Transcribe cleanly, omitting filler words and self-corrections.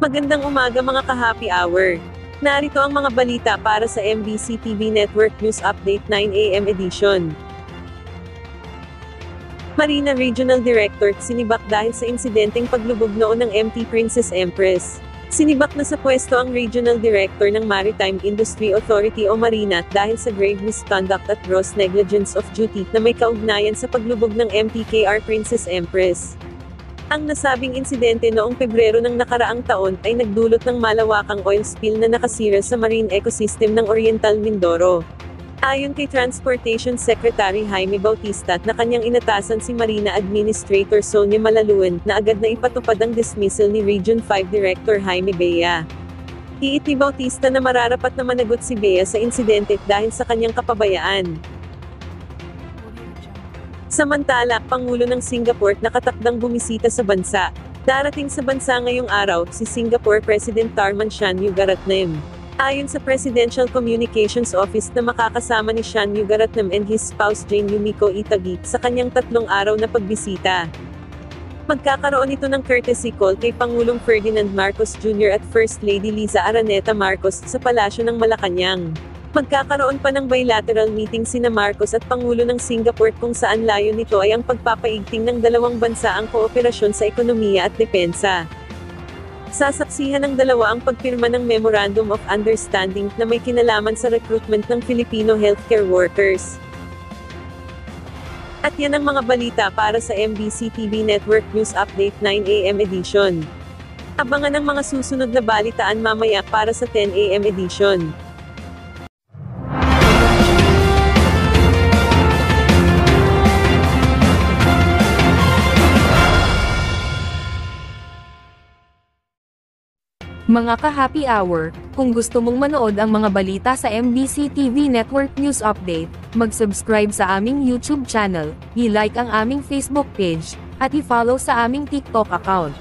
Magandang umaga mga ka-happy hour. Narito ang mga balita para sa MBC TV Network News Update 9 AM edition. Marina Regional Director sinibak dahil sa insidenteng paglubog noon ng MT Princess Empress. Sinibak na sa pwesto ang Regional Director ng Maritime Industry Authority o Marina dahil sa grave misconduct at gross negligence of duty na may kaugnayan sa paglubog ng MTKR Princess Empress. Ang nasabing insidente noong Pebrero ng nakaraang taon ay nagdulot ng malawakang oil spill na nakasira sa marine ecosystem ng Oriental Mindoro. Ayon kay Transportation Secretary Jaime Bautista na kanyang inatasan si Marina Administrator Sonia Malaluan na agad na ipatupad ang dismissal ni Region 5 Director Jaime Bea. Iit ni Bautista na mararapat na managot si Bea sa insidente dahil sa kanyang kapabayaan. Samantala, Pangulo ng Singapore nakatakdang bumisita sa bansa. Darating sa bansa ngayong araw, si Singapore President Tharman Shanmugaratnam. Ayon sa Presidential Communications Office na makakasama ni Shanmugaratnam and his spouse Jane Yumiko Itagi sa kanyang 3 araw na pagbisita. Magkakaroon ito ng courtesy call kay Pangulong Ferdinand Marcos Jr. at First Lady Liza Araneta Marcos sa Palasyo ng Malacanang. Magkakaroon pa ng bilateral meeting sina Marcos at Pangulo ng Singapore kung saan layo nito ay ang pagpapaigting ng dalawang bansa ang kooperasyon sa ekonomiya at depensa. Sasaksihan ng dalawa ang pagpirma ng Memorandum of Understanding na may kinalaman sa recruitment ng Filipino healthcare workers. At yan ang mga balita para sa MBC TV Network News Update 9 AM edition. Abangan ang mga susunod na balitaan mamaya para sa 10 AM edition. Mga ka-happy hour, kung gusto mong manood ang mga balita sa MBC TV Network News Update, mag-subscribe sa aming YouTube channel, i-like ang aming Facebook page, at i-follow sa aming TikTok account.